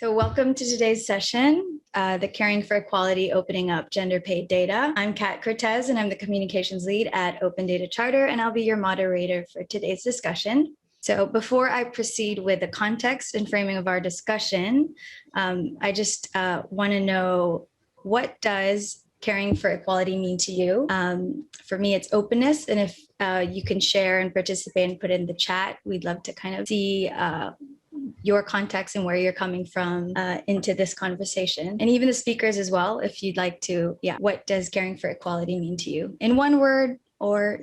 So welcome to today's session, the Caring for Equality, Opening Up Gender Paid Data. I'm Kat Cortez, and I'm the Communications Lead at Open Data Charter, and I'll be your moderator for today's discussion. So before I proceed with the context and framing of our discussion, I just want to know, what does caring for equality mean to you? For me, it's openness. And if you can share and participate and put it in the chat, we'd love to kind of see your context and where you're coming from into this conversation. And even the speakers as well, if you'd like to, what does caring for equality mean to you? In one word, or,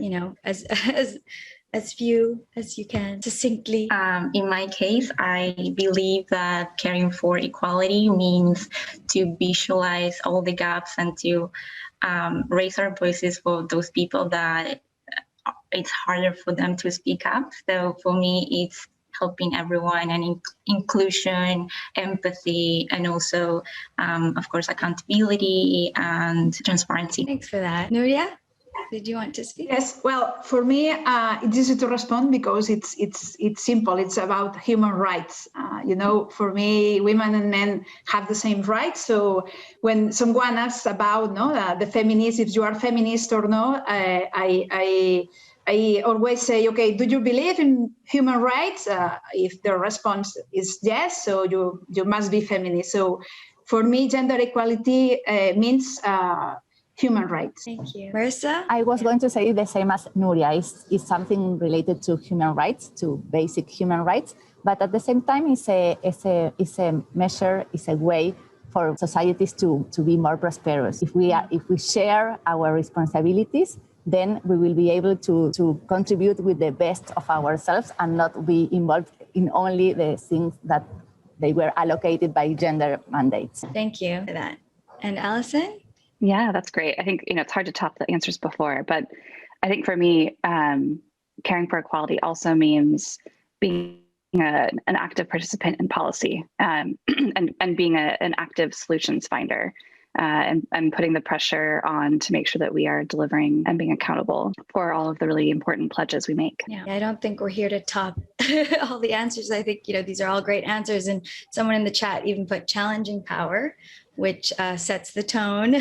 as few as you can, succinctly. In my case, I believe that caring for equality means to visualize all the gaps and to raise our voices for those people that it's harder for them to speak up. So for me, it's helping everyone, and inclusion, empathy, and also, of course, accountability and transparency. Thanks for that. Nuria, did you want to speak? Yes, well, for me, it's easy to respond because it's simple. It's about human rights. For me, women and men have the same rights. So when someone asks about the feminist, if you are feminist or no, I always say, okay, do you believe in human rights? If the response is yes, so you must be feminist. So for me, gender equality means human rights. Thank you. Marissa? I was going to say the same as Nuria. It's something related to human rights, to basic human rights, but at the same time, it's a measure, it's a way for societies to be more prosperous. If we share our responsibilities, then we will be able to contribute with the best of ourselves and not be involved in only the things that they were allocated by gender mandates. Thank you for that. And Allison? Yeah, that's great. I think, it's hard to top the answers before, but I think for me, caring for equality also means being an active participant in policy and being an active solutions finder. And putting the pressure on to make sure that we are delivering and being accountable for all of the really important pledges we make. Yeah, I don't think we're here to top all the answers. I think, these are all great answers. And someone in the chat even put challenging power, which sets the tone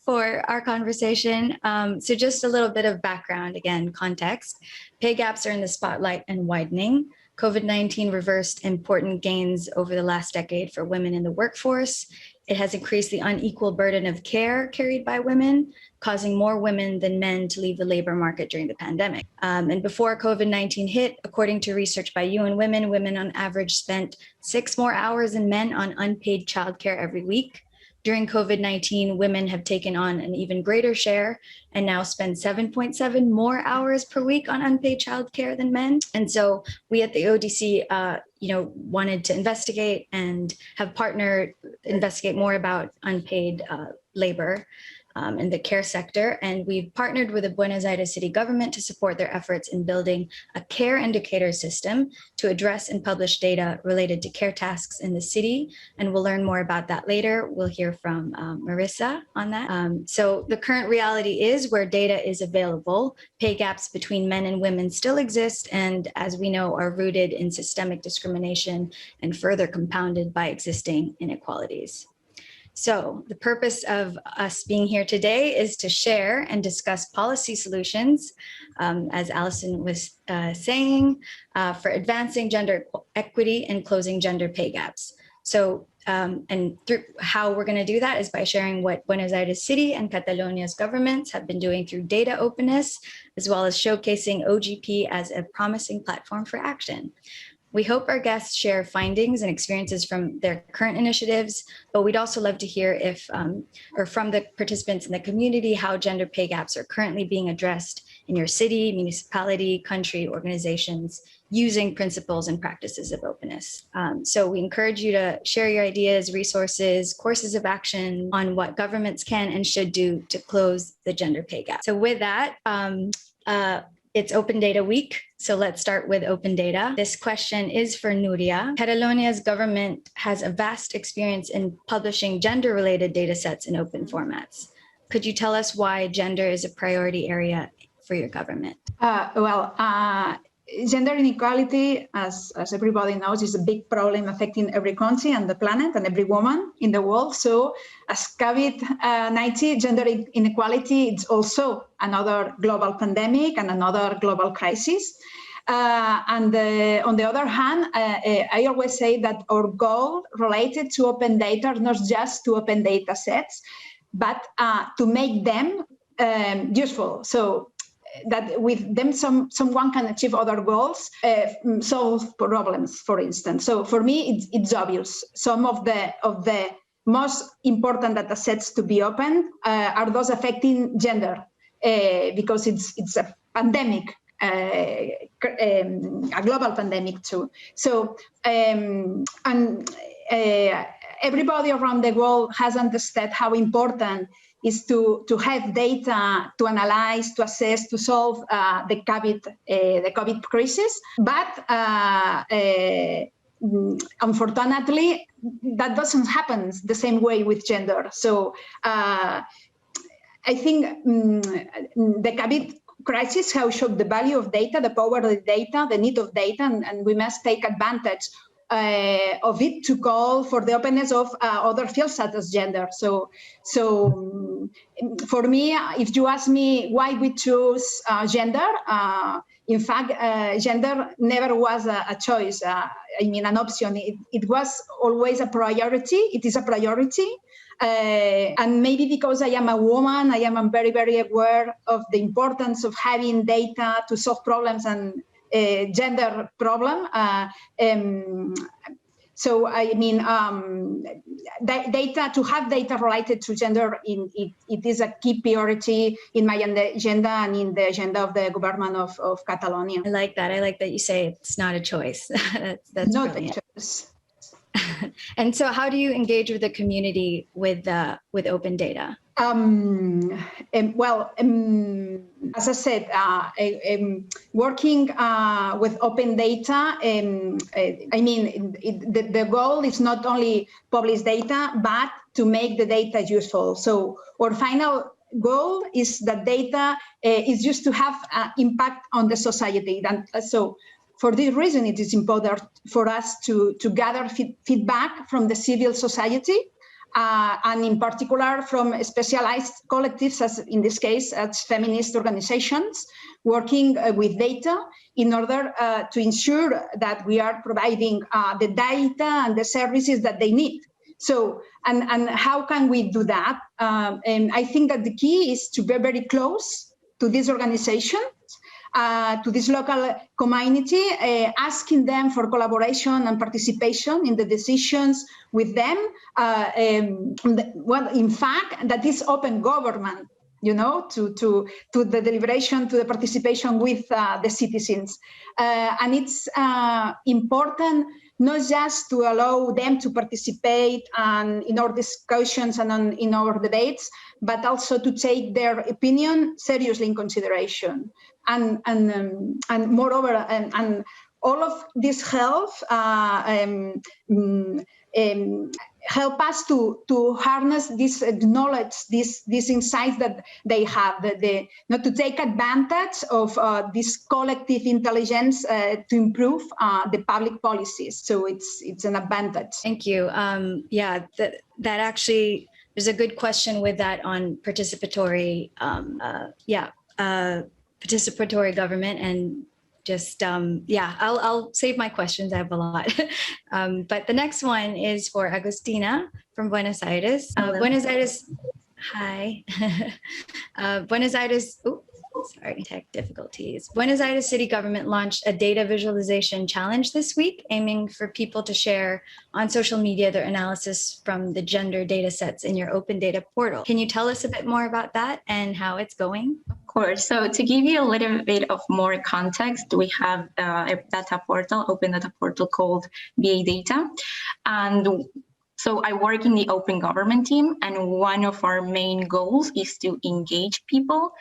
for our conversation. So just a little bit of background, again, context. Pay gaps are in the spotlight and widening. COVID-19 reversed important gains over the last decade for women in the workforce. It has increased the unequal burden of care carried by women, causing more women than men to leave the labor market during the pandemic. And before COVID-19 hit, according to research by UN Women, women on average spent 6 more hours than men on unpaid childcare every week. During COVID-19, women have taken on an even greater share and now spend 7.7 more hours per week on unpaid childcare than men. And so we at the ODC, wanted to investigate and have partnered, investigate more about unpaid labor in the care sector. And we've partnered with the Buenos Aires city government to support their efforts in building a care indicator system to address and publish data related to care tasks in the city. And we'll learn more about that later. We'll hear from Marissa on that. So the current reality is, where data is available, pay gaps between men and women still exist, and as we know, are rooted in systemic discrimination and further compounded by existing inequalities. So the purpose of us being here today is to share and discuss policy solutions, as Allison was saying, for advancing gender equity and closing gender pay gaps. So, and through how we're going to do that is by sharing what Buenos Aires City and Catalonia's governments have been doing through data openness, as well as showcasing OGP as a promising platform for action. We hope our guests share findings and experiences from their current initiatives, but we'd also love to hear or from the participants in the community, how gender pay gaps are currently being addressed in your city, municipality, country, organizations, using principles and practices of openness. So we encourage you to share your ideas, resources, courses of action on what governments can and should do to close the gender pay gap. So with that, it's Open Data Week, so let's start with open data. This question is for Nuria. Catalonia's government has a vast experience in publishing gender-related data sets in open formats. Could you tell us why gender is a priority area for your government? gender inequality, as everybody knows, is a big problem affecting every country and the planet and every woman in the world. So as COVID-19, gender inequality is also another global pandemic and another global crisis. On the other hand, I always say that our goal related to open data is not just to open data sets, but to make them useful. So that with them someone can achieve other goals, solve problems, for instance. So for me, it's obvious. Some of the most important data sets to be opened are those affecting gender, because it's a pandemic, a global pandemic too. So everybody around the world has understood how important is to have data to analyze, to assess, to solve the COVID crisis. But unfortunately, that doesn't happen the same way with gender. So I think the COVID crisis has showed the value of data, the power of the data, the need of data, and we must take advantage of it to call for the openness of other fields such as gender. So for me, if you ask me why we choose gender, in fact, gender never was a choice. An option. It was always a priority. It is a priority. And maybe because I am a woman, I am very, very aware of the importance of having data to solve problems and gender problem. So data, to have data related to gender, it is a key priority in my agenda and in the agenda of the government of Catalonia. I like that. I like that you say it's not a choice. That's not brilliant. a choice. And so how do you engage with the community with open data? As I said, working with open data, the goal is not only publish data, but to make the data useful. So our final goal is that data is used to have impact on the society. And so for this reason, it is important for us to gather feedback from the civil society, and in particular from specialized collectives, as in this case, as feminist organizations, working with data in order to ensure that we are providing the data and the services that they need. So, and how can we do that? And I think that the key is to be very close to these organizations, to this local community, asking them for collaboration and participation in the decisions with them. Well, in fact, that is open government, to the deliberation, to the participation with the citizens. And it's important not just to allow them to participate in our discussions and in our debates, but also to take their opinion seriously in consideration. And moreover, and all of this help help us to harness this knowledge, these insights that they have, not to take advantage of this collective intelligence to improve the public policies. So it's an advantage. Thank you. That actually, there's a good question with that on participatory, participatory government, and just, I'll save my questions. I have a lot. But the next one is for Agustina from Buenos Aires. Buenos Aires, hi. Buenos Aires, tech difficulties. Buenos Aires city government launched a data visualization challenge this week, aiming for people to share on social media their analysis from the gender data sets in your open data portal. Can you tell us a bit more about that and how it's going? Of course. So to give you a little bit of more context, we have a data portal, open data portal called BA Data. And so I work in the open government team, and one of our main goals is to engage people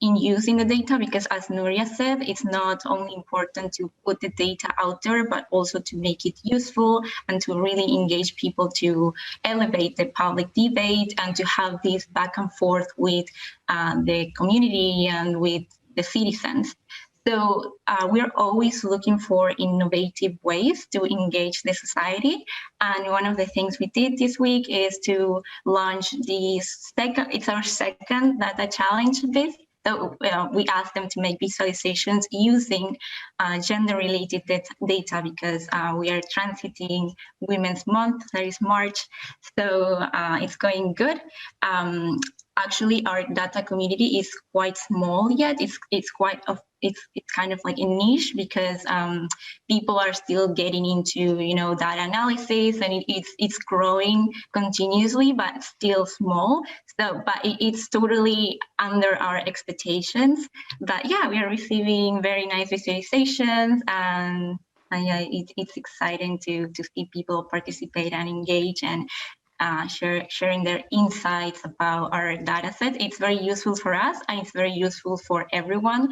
in using the data, because as Nuria said, it's not only important to put the data out there, but also to make it useful and to really engage people, to elevate the public debate and to have this back and forth with the community and with the citizens. So we're always looking for innovative ways to engage the society. And one of the things we did this week is to launch it's our second data challenge this. So we asked them to make visualizations using gender-related data because we are transiting Women's Month, that is March, so it's going good. Actually, our data community is quite small yet. It's kind of like a niche because people are still getting into data analysis, and it's growing continuously, but still small. So, but it's totally under our expectations. But yeah, we are receiving very nice visualizations, and yeah, it's exciting to see people participate and engage and sharing their insights about our data set. It's very useful for us, and it's very useful for everyone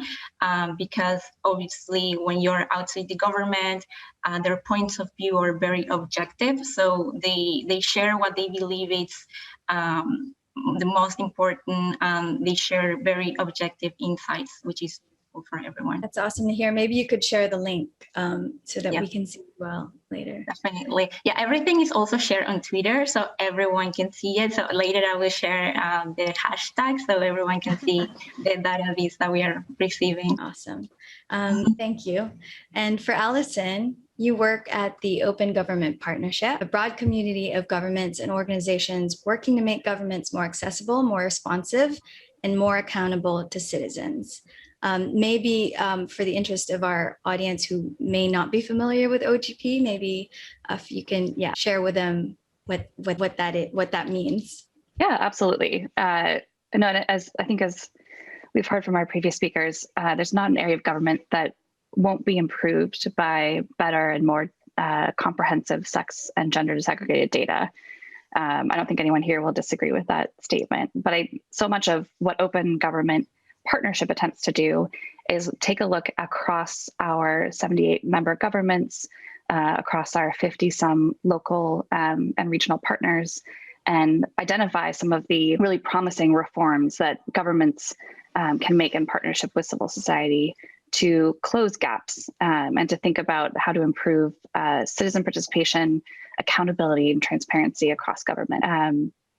because obviously when you're outside the government, their points of view are very objective. So they share what they believe is the most important. They share very objective insights, which is useful for everyone. That's awesome to hear. Maybe you could share the link so that we can see well later. Definitely. Yeah, everything is also shared on Twitter, so everyone can see it. So later I will share the hashtag so everyone can see the database that we are receiving. Awesome. Thank you. And for Allison, you work at the Open Government Partnership, a broad community of governments and organizations working to make governments more accessible, more responsive, and more accountable to citizens. Maybe for the interest of our audience who may not be familiar with OGP, maybe if you can share with them what that means. Yeah, absolutely. As we've heard from our previous speakers, there's not an area of government that won't be improved by better and more comprehensive sex and gender disaggregated data. I don't think anyone here will disagree with that statement, but so much of what Open Government Partnership attempts to do is take a look across our 78 member governments, across our 50-some local and regional partners, and identify some of the really promising reforms that governments can make in partnership with civil society to close gaps and to think about how to improve citizen participation, accountability, and transparency across government.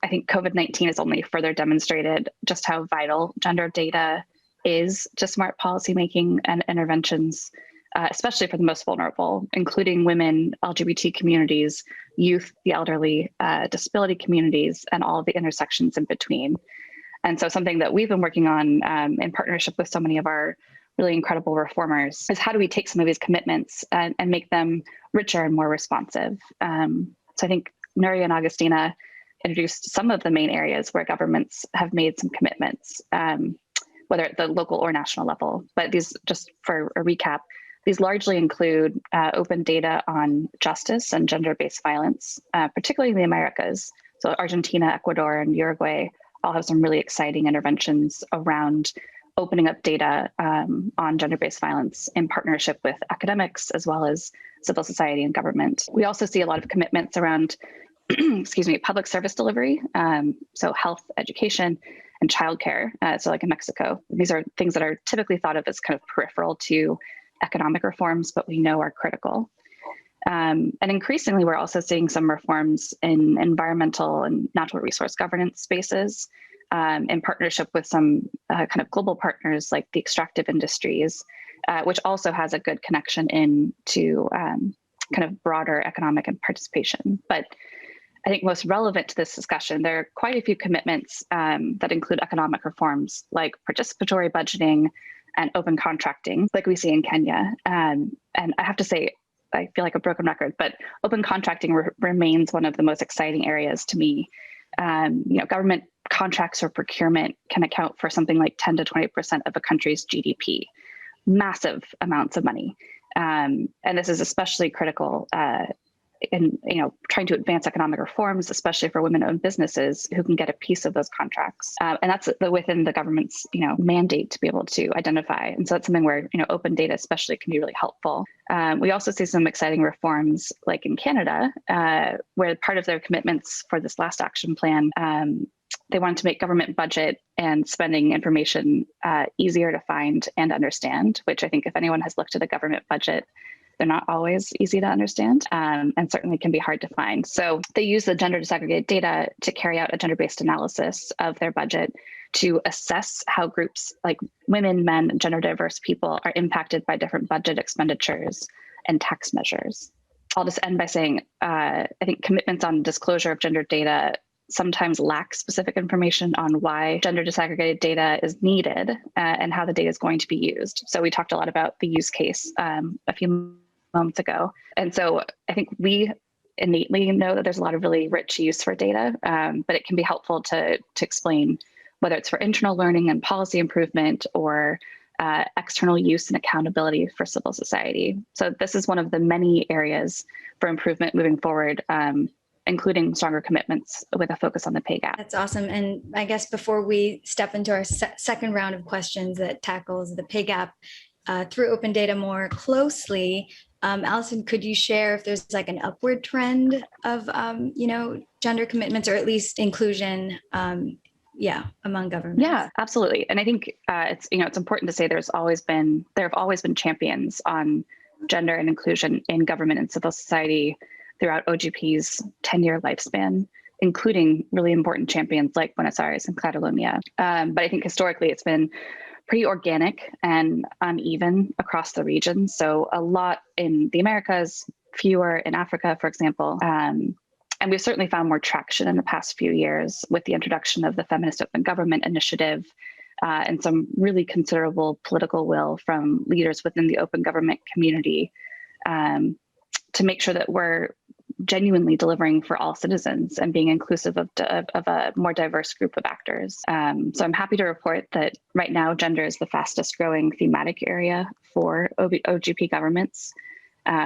I think COVID-19 has only further demonstrated just how vital gender data is to smart policymaking and interventions, especially for the most vulnerable, including women, LGBT communities, youth, the elderly, disability communities, and all of the intersections in between. And so something that we've been working on in partnership with so many of our really incredible reformers is how do we take some of these commitments and make them richer and more responsive. So I think Nuria and Agustina introduced some of the main areas where governments have made some commitments, whether at the local or national level. But these, just for a recap, these largely include open data on justice and gender-based violence, particularly in the Americas. So Argentina, Ecuador, and Uruguay all have some really exciting interventions around opening up data on gender-based violence in partnership with academics as well as civil society and government. We also see a lot of commitments around public service delivery, so health, education, and childcare. So like in Mexico, these are things that are typically thought of as kind of peripheral to economic reforms, but we know are critical. And increasingly, we're also seeing some reforms in environmental and natural resource governance spaces in partnership with some kind of global partners like the extractive industries, which also has a good connection into kind of broader economic and participation. But I think most relevant to this discussion, there are quite a few commitments that include economic reforms like participatory budgeting and open contracting, like we see in Kenya. And I have to say, I feel like a broken record, but open contracting remains one of the most exciting areas to me. Government contracts or procurement can account for something like 10 to 20% of a country's GDP, massive amounts of money. And this is especially critical in trying to advance economic reforms, especially for women-owned businesses who can get a piece of those contracts. And that's within the government's mandate to be able to identify. And so that's something where open data especially can be really helpful. We also see some exciting reforms like in Canada, where part of their commitments for this last action plan they wanted to make government budget and spending information easier to find and understand, which I think if anyone has looked at a government budget, they're not always easy to understand and certainly can be hard to find. So they use the gender disaggregated data to carry out a gender-based analysis of their budget to assess how groups like women, men, and gender diverse people are impacted by different budget expenditures and tax measures. I'll just end by saying, I think commitments on disclosure of gender data sometimes lack specific information on why gender disaggregated data is needed and how the data is going to be used. So we talked a lot about the use case a few moments ago. And so I think we innately know that there's a lot of really rich use for data, but it can be helpful to explain whether it's for internal learning and policy improvement or external use and accountability for civil society. So this is one of the many areas for improvement moving forward, including stronger commitments with a focus on the pay gap. That's awesome. And I guess before we step into our second round of questions that tackles the pay gap through open data more closely, Allison, could you share if there's like an upward trend of, gender commitments or at least inclusion among governments? Yeah, absolutely. And I think it's important to say there have always been champions on gender and inclusion in government and civil society throughout OGP's 10-year lifespan, including really important champions like Buenos Aires and Catalonia. But I think historically it's been pretty organic and uneven across the region. So a lot in the Americas, fewer in Africa, for example. And we've certainly found more traction in the past few years with the introduction of the Feminist Open Government Initiative and some really considerable political will from leaders within the open government community to make sure that we're genuinely delivering for all citizens and being inclusive of a more diverse group of actors. So I'm happy to report that right now, gender is the fastest growing thematic area for OGP governments,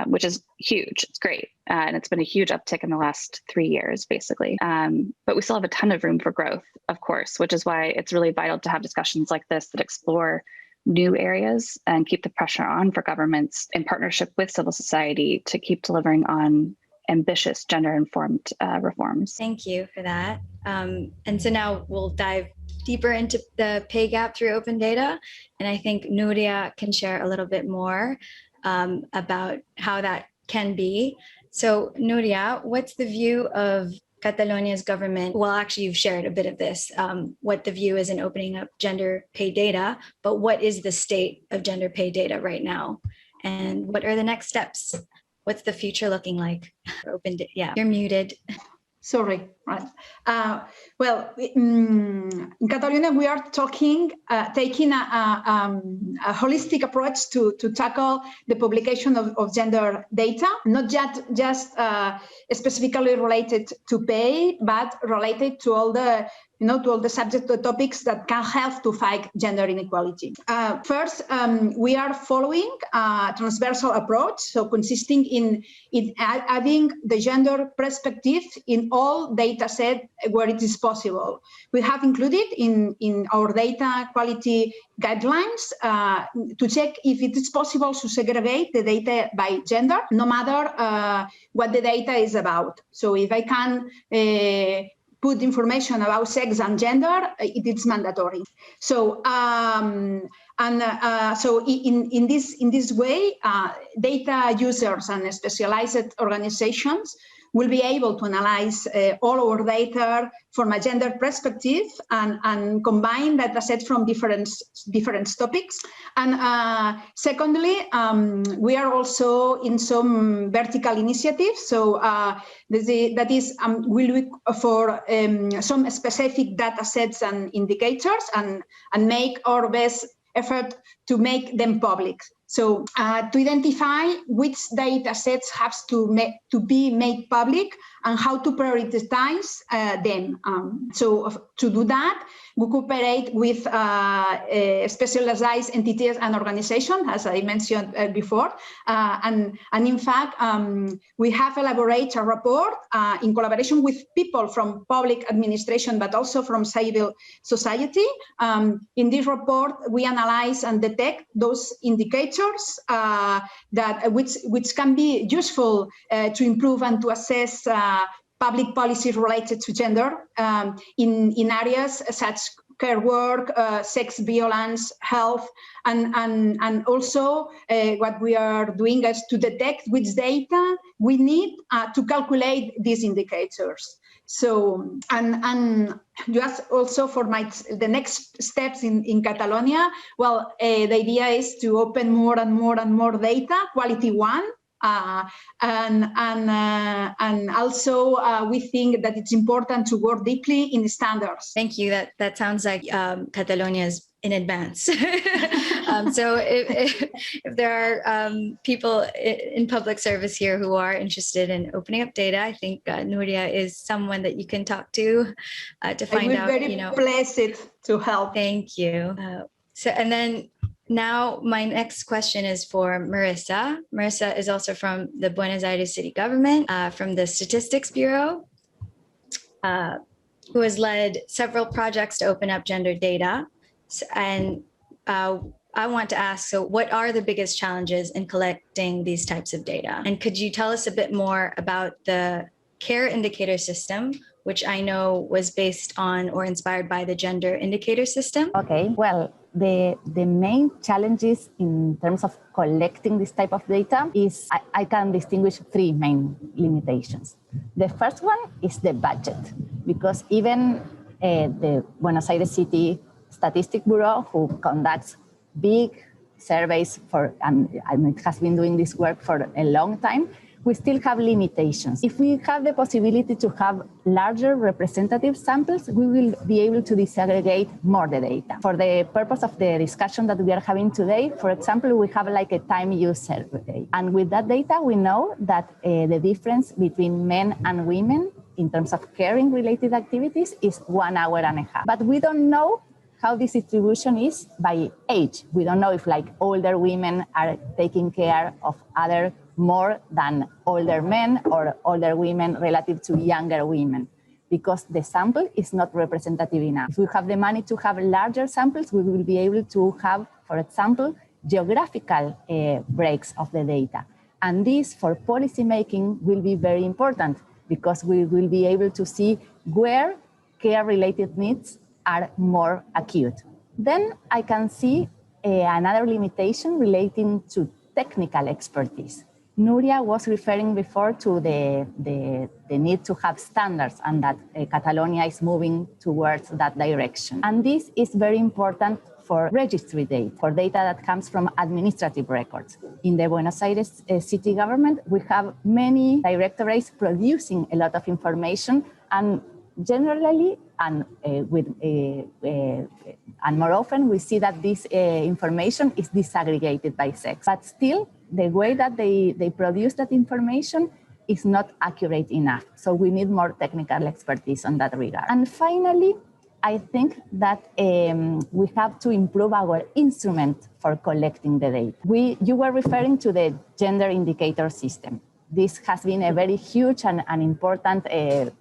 which is huge. It's great. And it's been a huge uptick in the last 3 years, basically. But we still have a ton of room for growth, of course, which is why it's really vital to have discussions like this that explore new areas and keep the pressure on for governments in partnership with civil society to keep delivering on ambitious gender-informed reforms. Thank you for that. And so now we'll dive deeper into the pay gap through open data. And I think Nuria can share a little bit more about how that can be. So Nuria, what's the view of Catalonia's government? Well, actually, you've shared a bit of this, what the view is in opening up gender pay data, but what is the state of gender pay data right now? And what are the next steps? What's the future looking like? You're muted. Sorry, right. In Catalonia, we are taking a holistic approach to tackle the publication of gender data, not just specifically related to pay, but related to all the subject topics that can help to fight gender inequality. First, we are following a transversal approach, so consisting in adding the gender perspective in all data set where it is possible. We have included in our data quality guidelines to check if it is possible to segregate the data by gender, no matter what the data is about. So if I can put information about sex and gender, it is mandatory. So in this way, data users and specialized organizations will be able to analyze all our data from a gender perspective and combine data sets from different topics. And secondly, we are also in some vertical initiatives. So that is, we look for some specific data sets and indicators and make our best effort to make them public. So to identify which data sets have to be made public and how to prioritize them. So to do that, we cooperate with specialized entities and organizations, as I mentioned before. And in fact, we have elaborated a report in collaboration with people from public administration, but also from civil society. In this report, we analyze and detect those indicators which can be useful to improve and to assess public policies related to gender in areas such care work, sex violence, health, and also what we are doing is to detect which data we need to calculate these indicators. So, and just also for the next steps in Catalonia, well, the idea is to open more and more data, quality one, and also we think that it's important to work deeply in standards. Thank you. That sounds like Catalonia is in advance. So if there are people in public service here who are interested in opening up data, I think Nuria is someone that you can talk to find out. I'm very blessed to help. Thank you. So, and then now my next question is for Marissa. Marissa is also from the Buenos Aires City Government, from the Statistics Bureau, who has led several projects to open up gender data. And I want to ask, so what are the biggest challenges in collecting these types of data? And could you tell us a bit more about the care indicator system, which I know was based on or inspired by the gender indicator system? Okay, well, the main challenges in terms of collecting this type of data is I can distinguish three main limitations. The first one is the budget, because even the Buenos Aires City Statistics Bureau, who conducts big surveys and it has been doing this work for a long time, we still have limitations. If we have the possibility to have larger representative samples, we will be able to disaggregate more the data. For the purpose of the discussion that we are having today, for example, we have like a time use survey. And with that data, we know that the difference between men and women in terms of caring related activities is 1 hour and a half. But we don't know how this distribution is by age. We don't know if like older women are taking care of other more than older men or older women relative to younger women, because the sample is not representative enough. If we have the money to have larger samples, we will be able to have, for example, geographical breaks of the data. And this for policymaking will be very important, because we will be able to see where care-related needs are more acute. Then I can see another limitation relating to technical expertise. Nuria was referring before to the need to have standards, and that Catalonia is moving towards that direction. And this is very important for registry data, for data that comes from administrative records. In the Buenos Aires city government, we have many directorates producing a lot of information, and generally, and more often, we see that this information is disaggregated by sex. But still, the way that they produce that information is not accurate enough. So we need more technical expertise on that regard. And finally, I think that we have to improve our instrument for collecting the data. You were referring to the gender indicator system. This has been a very huge and important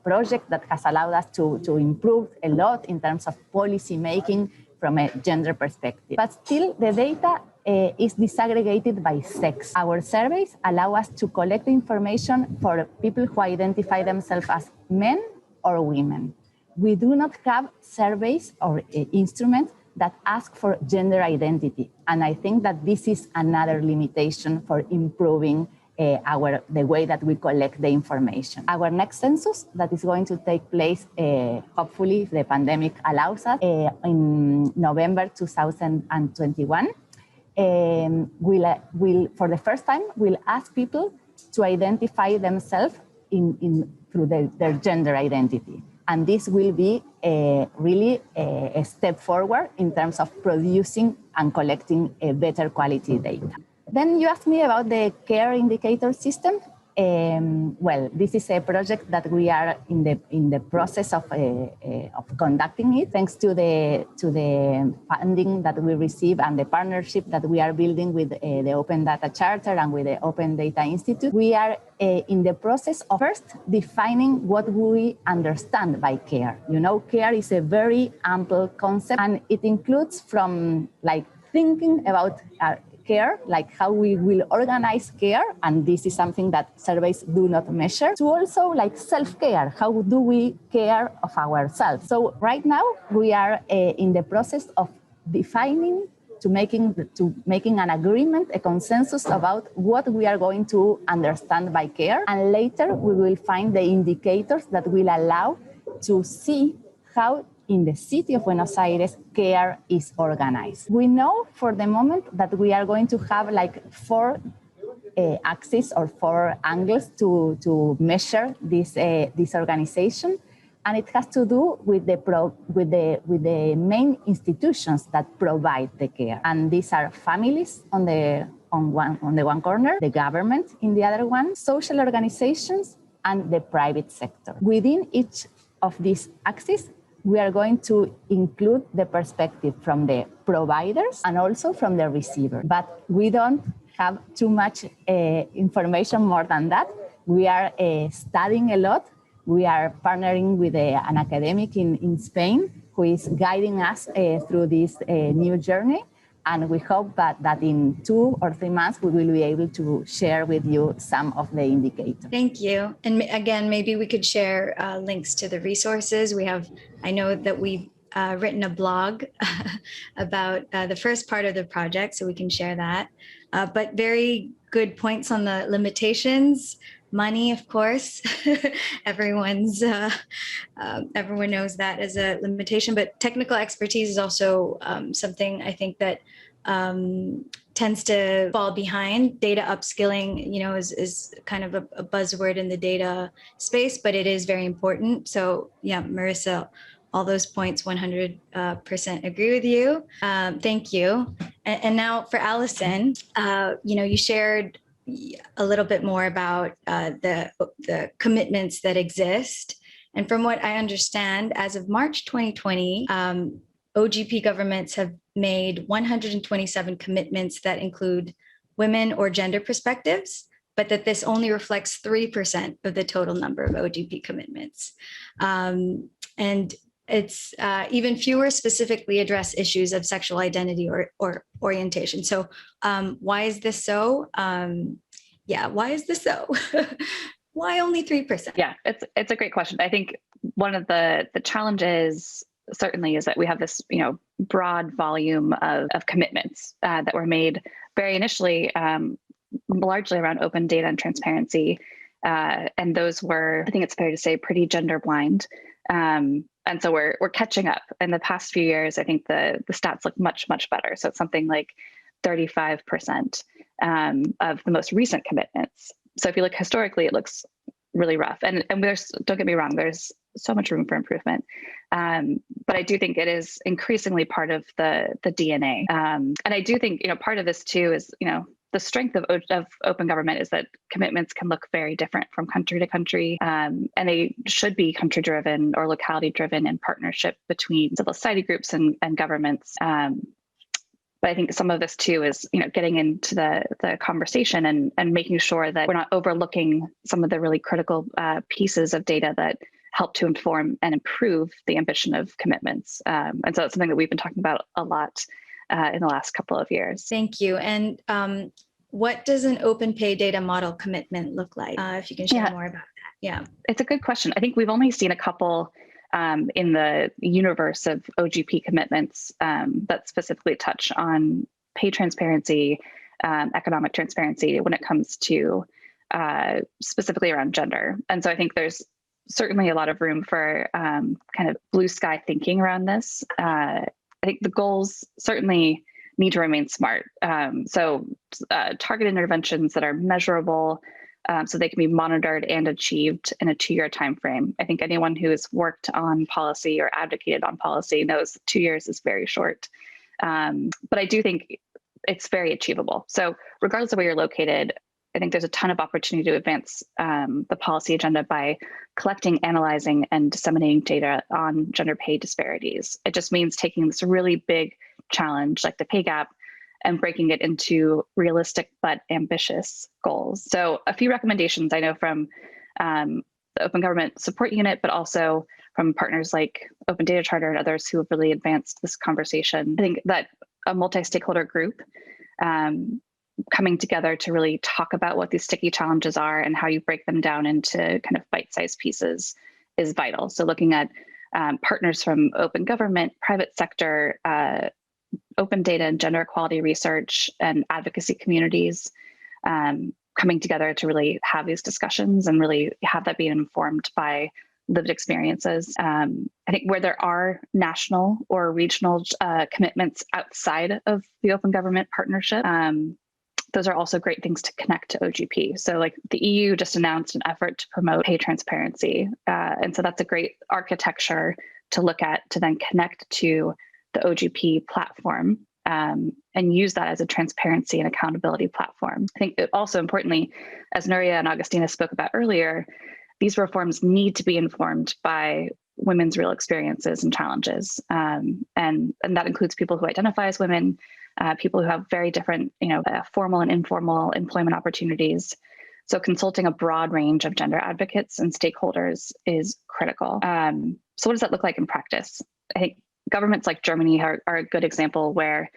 project that has allowed us to improve a lot in terms of policy making from a gender perspective. But still, the data is disaggregated by sex. Our surveys allow us to collect information for people who identify themselves as men or women. We do not have surveys or instruments that ask for gender identity. And I think that this is another limitation for improving the way that we collect the information. Our next census, that is going to take place, hopefully, if the pandemic allows us, in November 2021, will for the first time, will ask people to identify themselves through their gender identity. And this will be really a step forward in terms of producing and collecting a better quality data. Then you asked me about the care indicator system. Well, this is a project that we are in the process of conducting it, thanks to the funding that we receive and the partnership that we are building with the Open Data Charter and with the Open Data Institute. We are in the process of first defining what we understand by care. You know, care is a very ample concept, and it includes from like thinking about care, like how we will organize care, and this is something that surveys do not measure, to also like self-care. How do we care of ourselves? So right now we are in the process of defining to making an agreement, a consensus about what we are going to understand by care. And later we will find the indicators that will allow to see how in the city of Buenos Aires care is organized. We know for the moment that we are going to have like 4 axes or 4 angles to measure this organization. And it has to do with the main institutions that provide the care, and these are families on the one corner, the government in the other one, social organizations, and the private sector. Within each of these axes, we are going to include the perspective from the providers and also from the receiver. But we don't have too much information more than that. We are studying a lot. We are partnering with an academic in Spain who is guiding us through this new journey. And we hope that in 2 or 3 months, we will be able to share with you some of the indicators. Thank you. And again, maybe we could share links to the resources. I know that we've written a blog about the first part of the project, so we can share that. But very good points on the limitations. Money, of course, everyone knows that as a limitation, but technical expertise is also something I think that tends to fall behind. Data upskilling, is kind of a buzzword in the data space, but it is very important. So yeah, Marissa, all those points, 100% agree with you. Thank you. And now for Allison, you shared a little bit more about the commitments that exist. And from what I understand, as of March 2020, OGP governments have made 127 commitments that include women or gender perspectives, but that this only reflects 3% of the total number of OGP commitments. And it's even fewer specifically address issues of sexual identity or orientation. So why is this so? Why is this so? Why only 3%? Yeah, it's a great question. I think one of the challenges certainly is that we have this broad volume of commitments that were made very initially, largely around open data and transparency. And those were, I think it's fair to say, pretty gender blind. And so we're catching up. In the past few years, I think the stats look much, much better. So it's something like 35% of the most recent commitments. So if you look historically, it looks really rough. And there's, don't get me wrong, there's so much room for improvement. But I do think it is increasingly part of the DNA. And I do think, part of this too is, the strength of open government is that commitments can look very different from country to country, and they should be country-driven or locality-driven in partnership between civil society groups and governments. But I think some of this too is, getting into the conversation and making sure that we're not overlooking some of the really critical pieces of data that help to inform and improve the ambition of commitments. And so it's something that we've been talking about a lot in the last couple of years. Thank you. And what does an open pay data model commitment look like? If you can share more about that. Yeah, it's a good question. I think we've only seen a couple in the universe of OGP commitments that specifically touch on pay transparency, economic transparency when it comes to specifically around gender. And so I think there's certainly a lot of room for kind of blue sky thinking around this. I think the goals certainly need to remain smart. So target interventions that are measurable, so they can be monitored and achieved in a 2-year timeframe. I think anyone who has worked on policy or advocated on policy knows 2 years is very short. But I do think it's very achievable. So regardless of where you're located, I think there's a ton of opportunity to advance the policy agenda by collecting, analyzing, and disseminating data on gender pay disparities. It just means taking this really big challenge like the pay gap and breaking it into realistic but ambitious goals. So a few recommendations I know from the Open Government Support Unit, but also from partners like Open Data Charter and others who have really advanced this conversation. I think that a multi-stakeholder group coming together to really talk about what these sticky challenges are and how you break them down into kind of bite-sized pieces is vital. So looking at partners from open government, private sector, open data and gender equality research, and advocacy communities coming together to really have these discussions and really have that be informed by lived experiences. I think where there are national or regional commitments outside of the open government partnership, those are also great things to connect to OGP. So like the EU just announced an effort to promote pay transparency. And so that's a great architecture to look at to then connect to the OGP platform and use that as a transparency and accountability platform. I think also importantly, as Nuria and Agustina spoke about earlier, these reforms need to be informed by women's real experiences and challenges. And that includes people who identify as women, people who have very different, formal and informal employment opportunities. So consulting a broad range of gender advocates and stakeholders is critical. So what does that look like in practice? I think governments like Germany are a good example where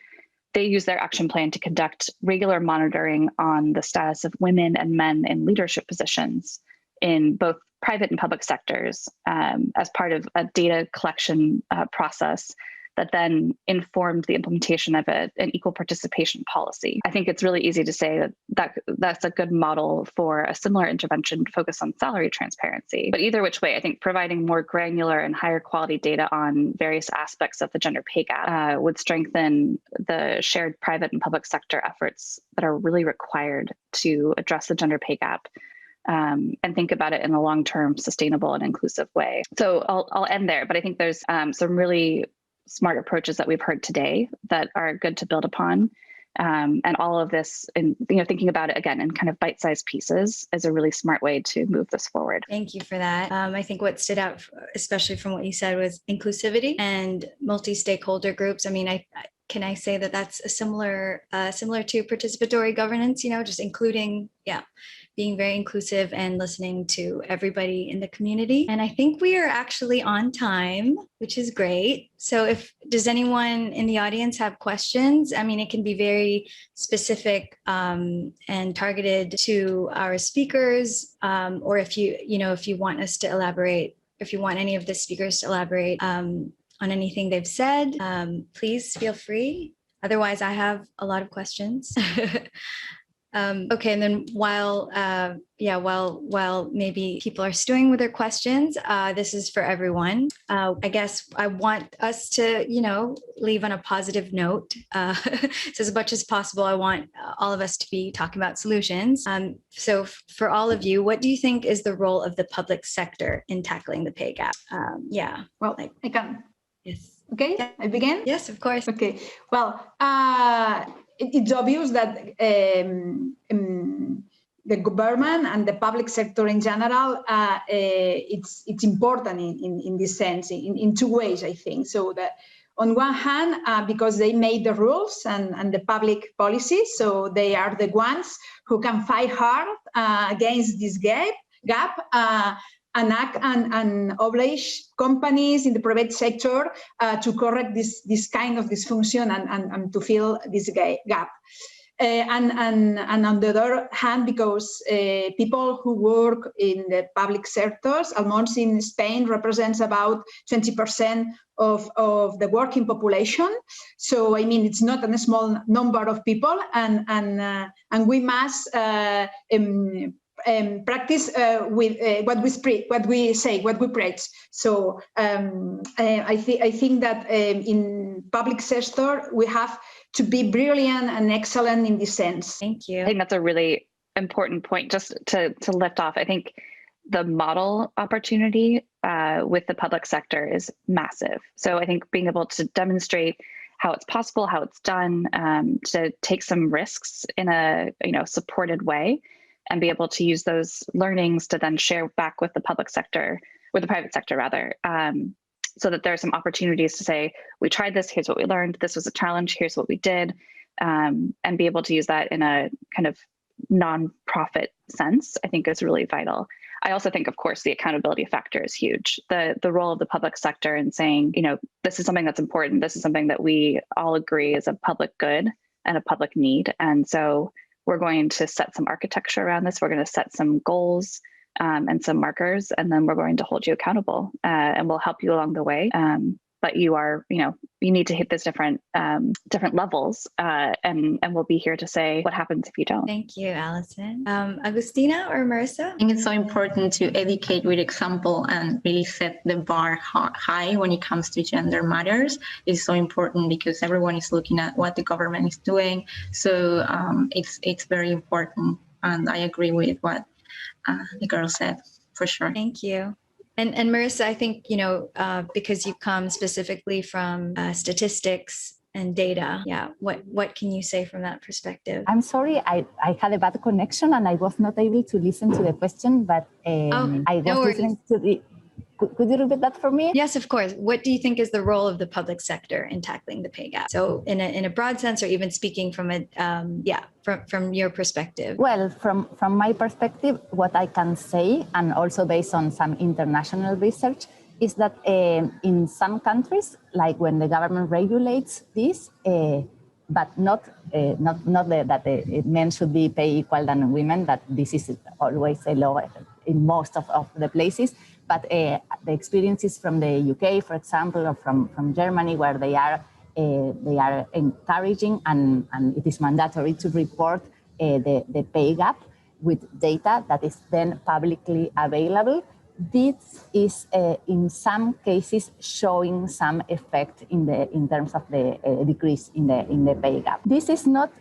they use their action plan to conduct regular monitoring on the status of women and men in leadership positions in both private and public sectors as part of a data collection process that then informed the implementation of an equal participation policy. I think it's really easy to say that that's a good model for a similar intervention focused on salary transparency. But either which way, I think providing more granular and higher quality data on various aspects of the gender pay gap would strengthen the shared private and public sector efforts that are really required to address the gender pay gap and think about it in a long-term, sustainable and inclusive way. So I'll end there, but I think there's some really smart approaches that we've heard today that are good to build upon. And all of this, and thinking about it again in kind of bite-sized pieces is a really smart way to move this forward. Thank you for that. I think what stood out, especially from what you said, was inclusivity and multi-stakeholder groups. I mean, can I say that that's a similar to participatory governance, just including, being very inclusive and listening to everybody in the community. And I think we are actually on time, which is great. So does anyone in the audience have questions? I mean, it can be very specific and targeted to our speakers, or if you want us to elaborate, if you want any of the speakers to elaborate on anything they've said, please feel free. Otherwise, I have a lot of questions. Okay, and then while maybe people are stewing with their questions, this is for everyone. I guess I want us to, leave on a positive note. So as much as possible, I want all of us to be talking about solutions. So for all of you, what do you think is the role of the public sector in tackling the pay gap? Well, I can. Yes. Okay, I begin? Yes, of course. Okay, well, it's obvious that the government and the public sector in general, it's important in this sense, in two ways, I think. So that on one hand, because they made the rules and the public policies, so they are the ones who can fight hard against this gap and act and oblige companies in the private sector to correct this kind of dysfunction and to fill this gap. And on the other hand, because people who work in the public sectors, almost in Spain, represents about 20% of the working population. So, I mean, it's not a small number of people, and we must practice with what we say, what we preach. So I think that in public sector we have to be brilliant and excellent in this sense. Thank you. I think that's a really important point. Just to lift off, I think the model opportunity with the public sector is massive. So I think being able to demonstrate how it's possible, how it's done, to take some risks in a supported way, and be able to use those learnings to then share back with the public sector, with the private sector rather, so that there are some opportunities to say, we tried this, here's what we learned, this was a challenge, here's what we did, and be able to use that in a kind of non-profit sense, I think is really vital. I also think, of course, the accountability factor is huge. The role of the public sector in saying, this is something that's important, this is something that we all agree is a public good, and a public need. And so we're going to set some architecture around this. We're going to set some goals and some markers, and then we're going to hold you accountable, and we'll help you along the way. But you are, you need to hit those different levels, and we'll be here to say what happens if you don't. Thank you, Allison. Agustina or Marissa? I think it's so important to educate with example and really set the bar high when it comes to gender matters. It's so important because everyone is looking at what the government is doing. So it's very important. And I agree with what the girl said, for sure. Thank you. And Marissa, I think, because you come specifically from statistics and data, what can you say from that perspective? I'm sorry, I had a bad connection and I was not able to listen to the question, but I was listening to the... Could you repeat that for me? Yes, of course. What do you think is the role of the public sector in tackling the pay gap? So in a broad sense, or even speaking from from your perspective? Well, from my perspective, what I can say, and also based on some international research, is that in some countries, like when the government regulates this, but not that men should be paid equal than women, that this is always a law in most of the places. But the experiences from the UK, for example, or from Germany, where they are encouraging and it is mandatory to report the pay gap with data that is then publicly available. This is in some cases showing some effect in terms of the decrease in the pay gap. This is not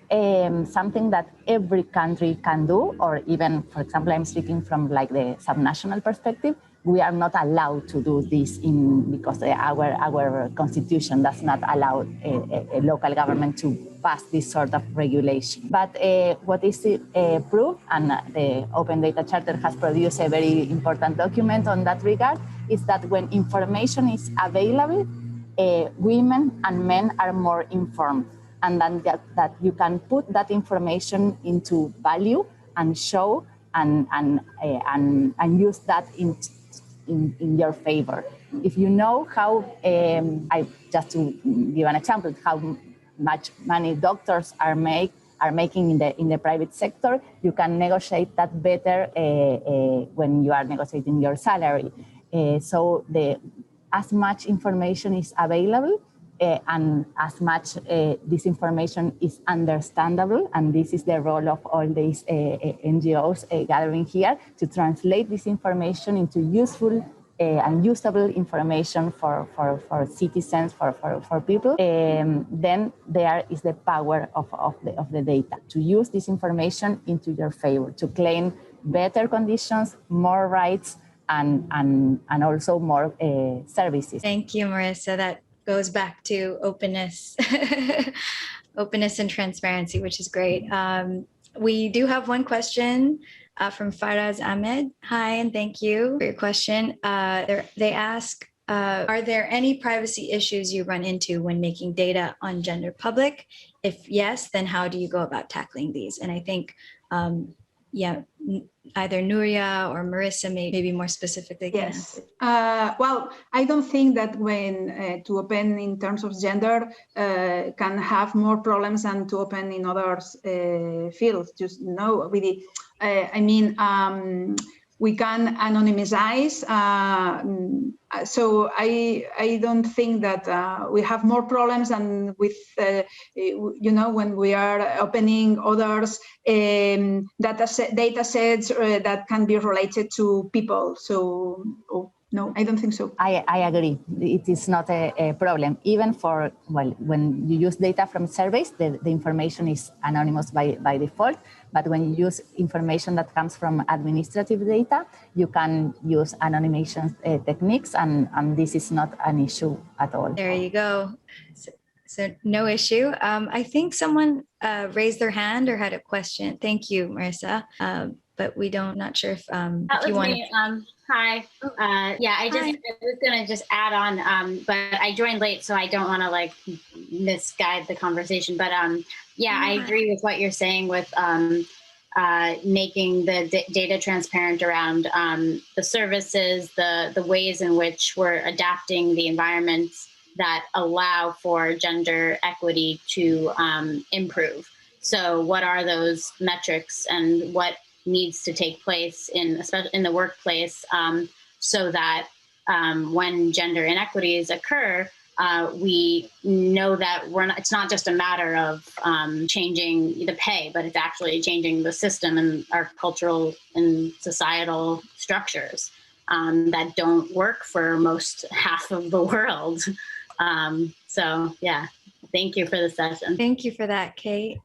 something that every country can do, or even, for example, I'm speaking from like the subnational perspective. We are not allowed to do this because our constitution does not allow a local government to pass this sort of regulation. But what is proved, and the Open Data Charter has produced a very important document on that regard, is that when information is available, women and men are more informed, and then that you can put that information into value and show and use that in your favor. If you know how, just to give an example, how much money doctors are making in the private sector, you can negotiate that better when you are negotiating your salary. So as much information is available, and as much this information is understandable, and this is the role of all these NGOs gathering here, to translate this information into useful and usable information for citizens, for people, then there is the power of the data, to use this information into your favor, to claim better conditions, more rights, and also more services. Thank you, Marissa. That goes back to openness, openness and transparency, which is great. We do have one question from Faraz Ahmed. Hi, and thank you for your question. They ask, are there any privacy issues you run into when making data on gender public? If yes, then how do you go about tackling these? And I think, either Nuria or Marissa may be more specifically. Yes. Well, I don't think that when to open in terms of gender can have more problems than to open in other fields. Just no, really. We can anonymize. So I don't think that we have more problems than with, when we are opening others data sets that can be related to people. So no, I don't think so. I agree. It is not a problem. Even for, when you use data from surveys, the information is anonymous by default. But when you use information that comes from administrative data, you can use anonymization techniques, and this is not an issue at all. There you go. So no issue. I think someone raised their hand or had a question. Thank you, Marissa. But not sure if you want to. Hi. I was gonna just add on, but I joined late, so I don't want to misguide the conversation. But I agree with what you're saying with making the data transparent around the services, the ways in which we're adapting the environments that allow for gender equity to improve. So what are those metrics and what needs to take place especially in the workplace so that when gender inequities occur, we know that it's not just a matter of changing the pay, but it's actually changing the system and our cultural and societal structures that don't work for most half of the world. So yeah, thank you for the session. Thank you for that, Kate.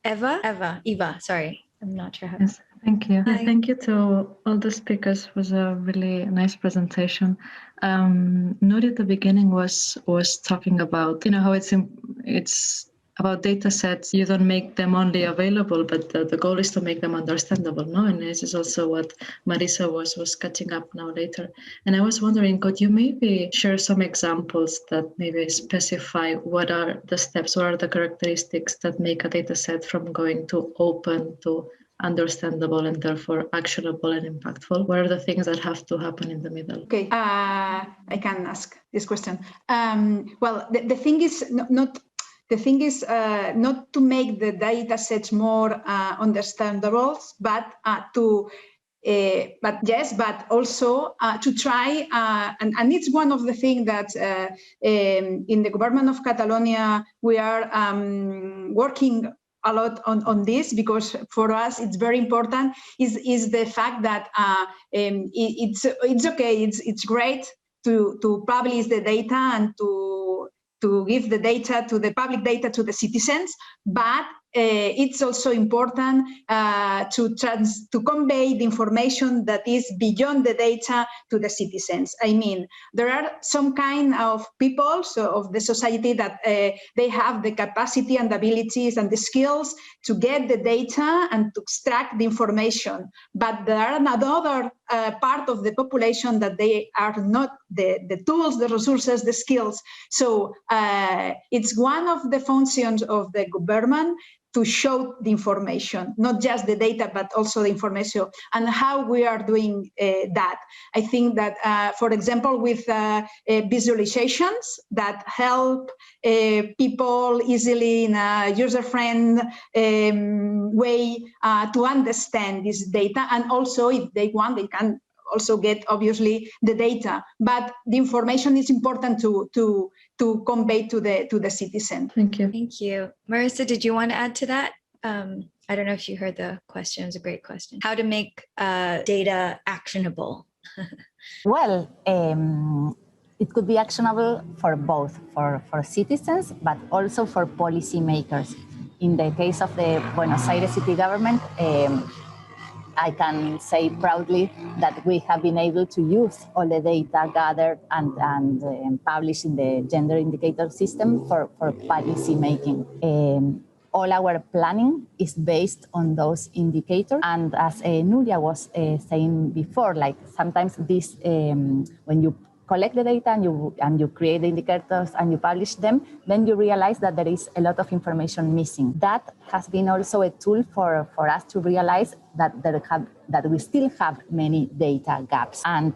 Eva, sorry. I'm not sure how. Yes, thank you. Hi. Yeah, thank you to all the speakers. It was a really nice presentation. Nuri at the beginning was talking about, how it's about data sets. You don't make them only available, but the goal is to make them understandable, no? And this is also what Marisa was catching up now later. And I was wondering, could you maybe share some examples that maybe specify what are the steps, what are the characteristics that make a data set from going to open to understandable and therefore actionable and impactful? What are the things that have to happen in the middle? Okay, I can ask this question. Well, the thing is not to make the data sets more understandable, but also to try, and it's one of the things that in the government of Catalonia we are working a lot on this, because for us it's very important is the fact that it's okay, it's great to publish the data and to give the data to the public data to the citizens, but it's also important to convey the information that is beyond the data to the citizens. I mean, there are some kind of people of the society that they have the capacity and the abilities and the skills to get the data and to extract the information, but there are another part of the population that they are not the tools, the resources, the skills. So it's one of the functions of the government to show the information, not just the data, but also the information, and how we are doing that. I think that, for example, with visualizations that help people easily in a user-friendly way to understand this data, and also if they want, they can also get obviously the data, but the information is important to convey to the citizen. Thank you. Thank you. Marissa, did you want to add to that? I don't know if you heard the question. It was a great question. How to make data actionable? Well, it could be actionable for both, for citizens, but also for policymakers. In the case of the Buenos Aires city government, I can say proudly that we have been able to use all the data gathered and published in the gender indicator system for policy making. All our planning is based on those indicators. And as Nuria was saying before, like sometimes this, when you collect the data and you create the indicators and you publish them, then you realize that there is a lot of information missing. That has been also a tool for us to realize that we still have many data gaps. And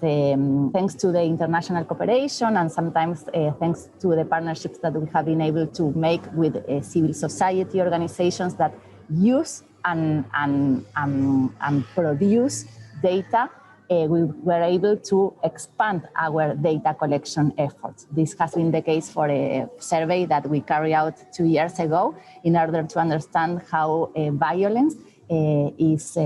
thanks to the international cooperation and sometimes thanks to the partnerships that we have been able to make with civil society organizations that use and produce data, we were able to expand our data collection efforts. This has been the case for a survey that we carried out 2 years ago in order to understand how violence is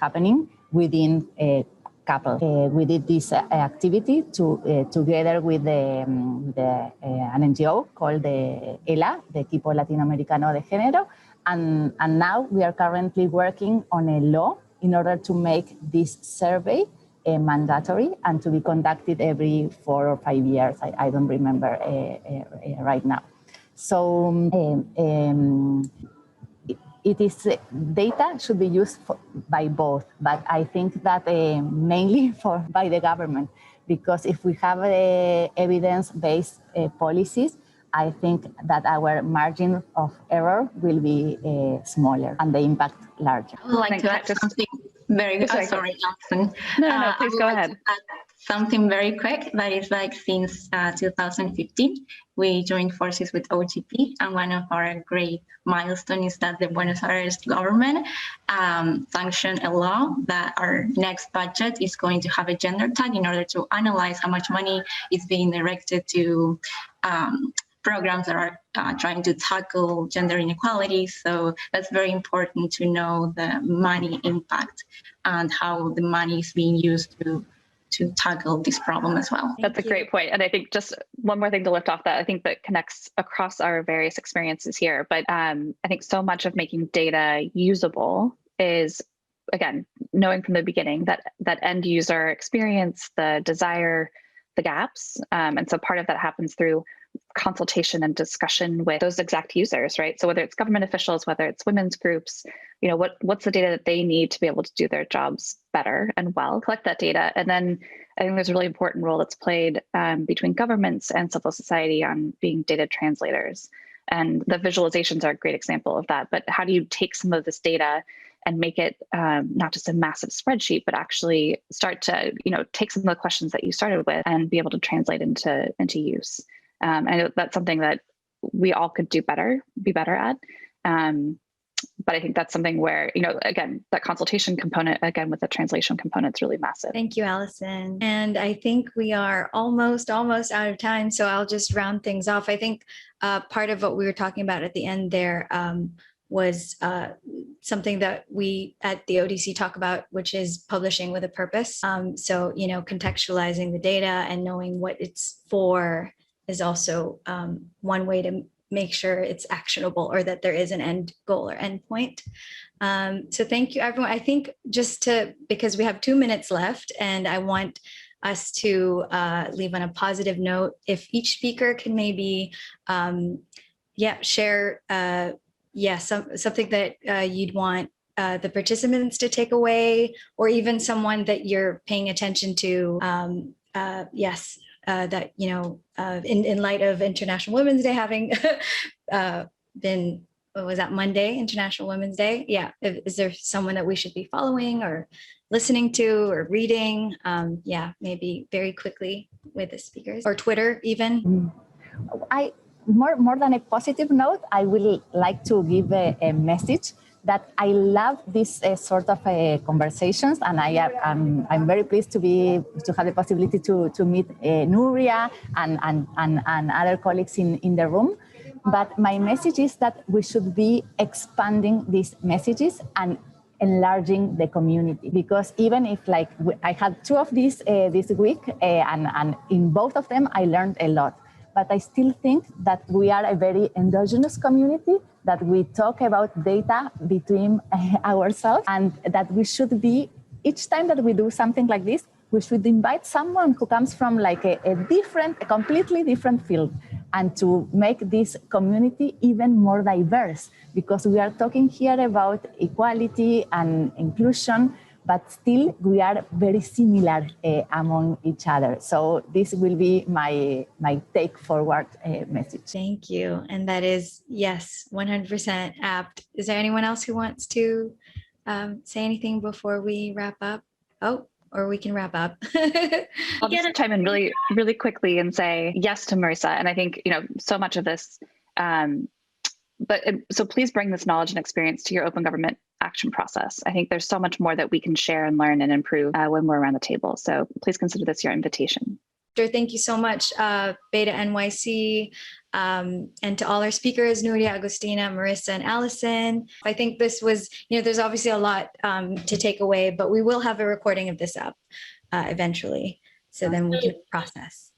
happening within a couple. We did this activity together with an NGO called the ELA, the Equipo Latinoamericano de Género, and now we are currently working on a law in order to make this survey mandatory and to be conducted every 4 or 5 years. I don't remember right now. So it is data should be used by both, but I think that mainly by the government, because if we have evidence-based policies, I think that our margin of error will be smaller and the impact larger. I would like to add something. Very good. Sorry, Sorry, Johnson. No, I please would go like ahead. to add something very quick. That is like since 2015, we joined forces with OGP, and one of our great milestones is that the Buenos Aires government sanctioned a law that our next budget is going to have a gender tag in order to analyze how much money is being directed to programs that are trying to tackle gender inequality. So that's very important to know the money impact and how the money is being used to tackle this problem as well. That's a great point. And I think just one more thing to lift off that I think that connects across our various experiences here. But I think so much of making data usable is, again, knowing from the beginning that end user experience, the desire, the gaps. And so part of that happens through consultation and discussion with those exact users, right? So whether it's government officials, whether it's women's groups, what's the data that they need to be able to do their jobs better and well, collect that data. And then I think there's a really important role that's played between governments and civil society on being data translators. And the visualizations are a great example of that. But how do you take some of this data and make it not just a massive spreadsheet, but actually start to, take some of the questions that you started with and be able to translate into use. I know that's something that we all could be better at. But I think that's something where, again, that consultation component, again, with the translation component is really massive. Thank you, Allison. And I think we are almost out of time. So I'll just round things off. I think part of what we were talking about at the end there was something that we at the ODC talk about, which is publishing with a purpose. So, contextualizing the data and knowing what it's for is also one way to make sure it's actionable or that there is an end goal or end point. So thank you, everyone. I think because we have 2 minutes left and I want us to leave on a positive note, if each speaker can maybe share something that you'd want the participants to take away, or even someone that you're paying attention to. That, in light of International Women's Day having been, what was that, Monday, International Women's Day? Yeah. Is there someone that we should be following or listening to or reading? Maybe very quickly with the speakers, or Twitter even. More than a positive note, I will like to give a message that I love this sort of conversations, and I'm very pleased to have the possibility to meet Nuria and other colleagues in the room. But my message is that we should be expanding these messages and enlarging the community, because even if I had 2 of these this week, and in both of them I learned a lot. But I still think that we are a very endogenous community, that we talk about data between ourselves, and that we should be, each time that we do something like this, we should invite someone who comes from a completely different field, and to make this community even more diverse, because we are talking here about equality and inclusion, but still we are very similar among each other. So this will be my take forward message. Thank you. And that is, yes, 100% apt. Is there anyone else who wants to say anything before we wrap up? Or we can wrap up. I'll just chime in really, really quickly and say yes to Marisa. And I think, so much of this, so please bring this knowledge and experience to your open government action process. I think there's so much more that we can share and learn and improve when we're around the table. So please consider this your invitation. Thank you so much, BetaNYC, and to all our speakers, Nuria, Agustina, Marisa, and Allison. I think this was, there's obviously a lot to take away, but we will have a recording of this up eventually, so then we can process.